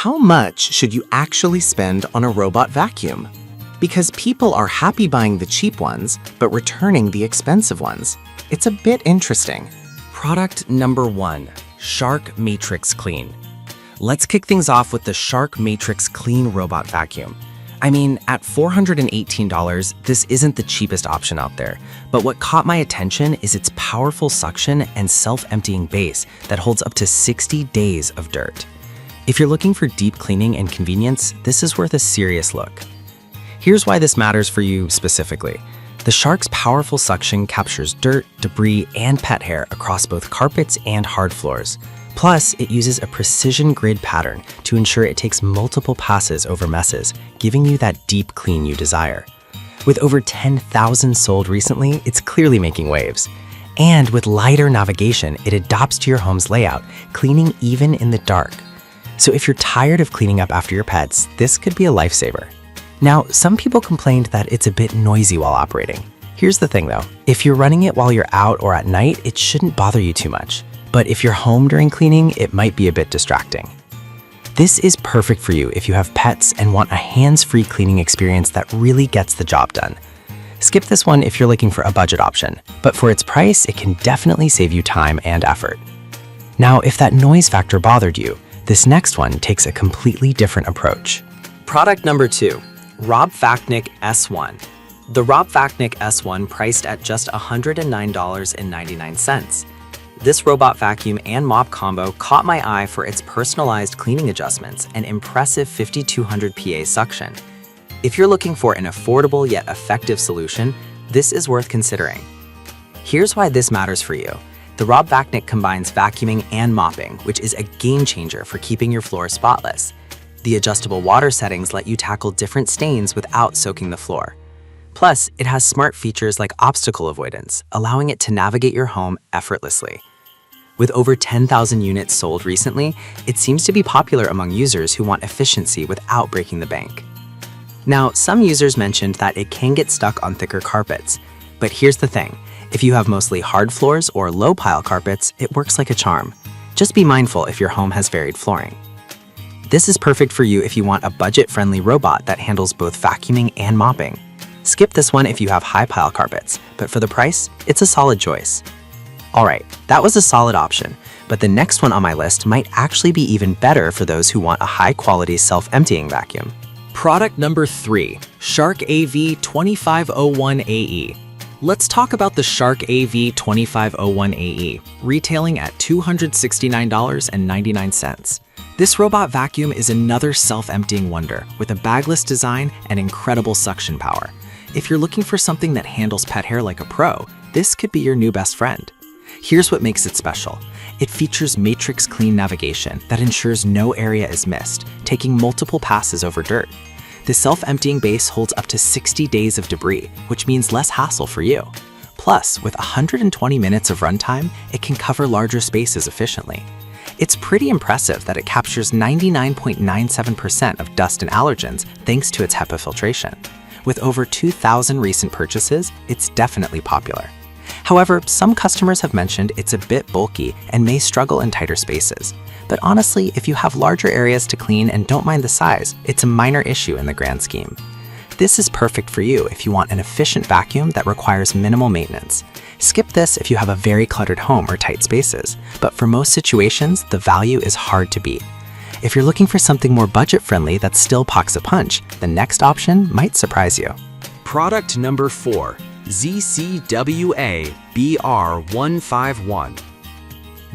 how much should you actually spend on a robot vacuum? Because people are happy buying the cheap ones, but returning the expensive ones. It's a bit interesting. Product number 1, Shark Matrix Clean. Let's kick things off with the Shark Matrix Clean Robot Vacuum. I mean, at $418, this isn't the cheapest option out there, but what caught my attention is its powerful suction and self-emptying base that holds up to 60 days of dirt. If you're looking for deep cleaning and convenience, this is worth a serious look. Here's why this matters for you specifically. The Shark's powerful suction captures dirt, debris, and pet hair across both carpets and hard floors. Plus, it uses a precision grid pattern to ensure it takes multiple passes over messes, giving you that deep clean you desire. With over 10,000 sold recently, it's clearly making waves. And with lighter navigation, it adapts to your home's layout, cleaning even in the dark. So if you're tired of cleaning up after your pets, this could be a lifesaver. Now, some people complained that it's a bit noisy while operating. Here's the thing though, if you're running it while you're out or at night, it shouldn't bother you too much. But if you're home during cleaning, it might be a bit distracting. This is perfect for you if you have pets and want a hands-free cleaning experience that really gets the job done. Skip this one if you're looking for a budget option, but for its price, it can definitely save you time and effort. Now, if that noise factor bothered you, this next one takes a completely different approach. Product number 2, Robotic S1. The Robotic S1 priced at just $109.99. This robot vacuum and mop combo caught my eye for its personalized cleaning adjustments and impressive 5200 PA suction. If you're looking for an affordable yet effective solution, this is worth considering. Here's why this matters for you. The Robotic combines vacuuming and mopping, which is a game changer for keeping your floor spotless. The adjustable water settings let you tackle different stains without soaking the floor. Plus, it has smart features like obstacle avoidance, allowing it to navigate your home effortlessly. With over 10,000 units sold recently, it seems to be popular among users who want efficiency without breaking the bank. Now, some users mentioned that it can get stuck on thicker carpets, but here's the thing. If you have mostly hard floors or low-pile carpets, it works like a charm. Just be mindful if your home has varied flooring. This is perfect for you if you want a budget-friendly robot that handles both vacuuming and mopping. Skip this one if you have high-pile carpets, but for the price, it's a solid choice. Alright, that was a solid option, but the next one on my list might actually be even better for those who want a high-quality self-emptying vacuum. Product number 3, Shark AV 2501AE. Let's talk about the Shark AV 2501AE, retailing at $269.99. This robot vacuum is another self-emptying wonder with a bagless design and incredible suction power. If you're looking for something that handles pet hair like a pro, this could be your new best friend. Here's what makes it special. It features matrix clean navigation that ensures no area is missed, taking multiple passes over dirt. The self-emptying base holds up to 60 days of debris, which means less hassle for you. Plus, with 120 minutes of runtime, it can cover larger spaces efficiently. It's pretty impressive that it captures 99.97% of dust and allergens thanks to its HEPA filtration. With over 2,000 recent purchases, it's definitely popular. However, some customers have mentioned it's a bit bulky and may struggle in tighter spaces. But honestly, if you have larger areas to clean and don't mind the size, it's a minor issue in the grand scheme. This is perfect for you if you want an efficient vacuum that requires minimal maintenance. Skip this if you have a very cluttered home or tight spaces, but for most situations, the value is hard to beat. If you're looking for something more budget-friendly that still packs a punch, the next option might surprise you. Product number 4, ZCWA BR151.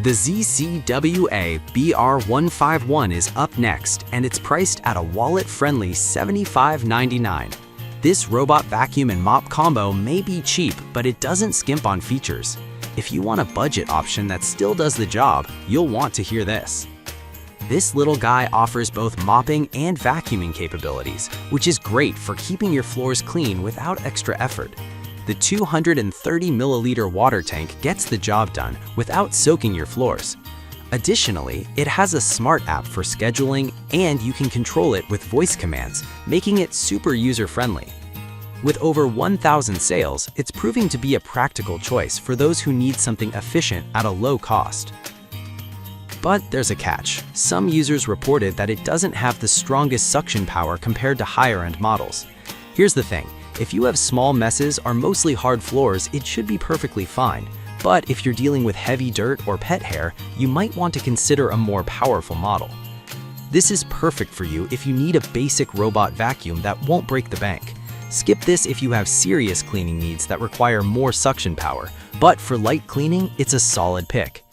The ZCWA BR151 is up next, and it's priced at a wallet-friendly $75.99. This robot vacuum and mop combo may be cheap, but it doesn't skimp on features. If you want a budget option that still does the job, you'll want to hear this. This little guy offers both mopping and vacuuming capabilities, which is great for keeping your floors clean without extra effort. The 230 milliliter water tank gets the job done without soaking your floors. Additionally, it has a smart app for scheduling, and you can control it with voice commands, making it super user-friendly. With over 1,000 sales, it's proving to be a practical choice for those who need something efficient at a low cost. But there's a catch. Some users reported that it doesn't have the strongest suction power compared to higher-end models. Here's the thing, if you have small messes or mostly hard floors, it should be perfectly fine. But if you're dealing with heavy dirt or pet hair, you might want to consider a more powerful model. This is perfect for you if you need a basic robot vacuum that won't break the bank. Skip this if you have serious cleaning needs that require more suction power, but for light cleaning, it's a solid pick.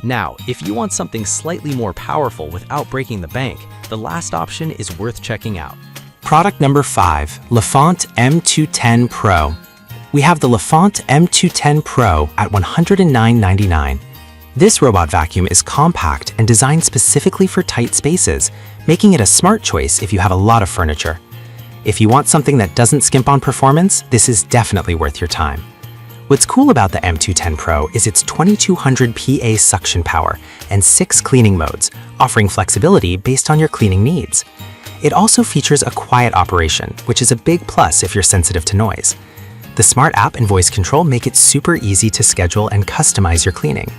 Now, if you want something slightly more powerful without breaking the bank, the last option is worth checking out. Product number 5, Lafont M210 Pro. We have the Lafont M210 Pro at $109.99. This robot vacuum is compact and designed specifically for tight spaces, making it a smart choice if you have a lot of furniture. If you want something that doesn't skimp on performance, this is definitely worth your time. What's cool about the M210 Pro is its 2200 PA suction power and 6 cleaning modes, offering flexibility based on your cleaning needs. It also features a quiet operation, which is a big plus if you're sensitive to noise. The smart app and voice control make it super easy to schedule and customize your cleaning.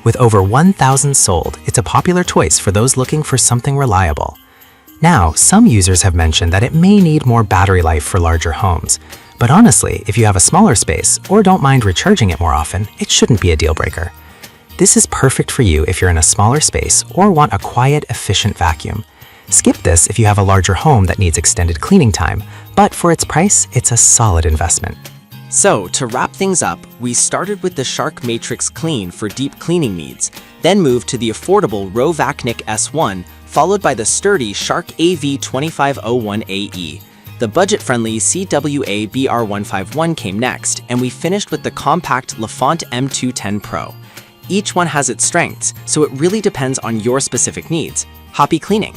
With over 1,000 sold, it's a popular choice for those looking for something reliable. Now, some users have mentioned that it may need more battery life for larger homes. But honestly, if you have a smaller space or don't mind recharging it more often, it shouldn't be a deal breaker. This is perfect for you if you're in a smaller space or want a quiet, efficient vacuum. Skip this if you have a larger home that needs extended cleaning time, but for its price, it's a solid investment. So, to wrap things up, we started with the Shark Matrix Clean for deep cleaning needs, then moved to the affordable Rovacnic S1, followed by the sturdy Shark AV2501AE. The budget-friendly CWA BR151 came next, and we finished with the compact Lafont M210 Pro. Each one has its strengths, so it really depends on your specific needs. Happy cleaning!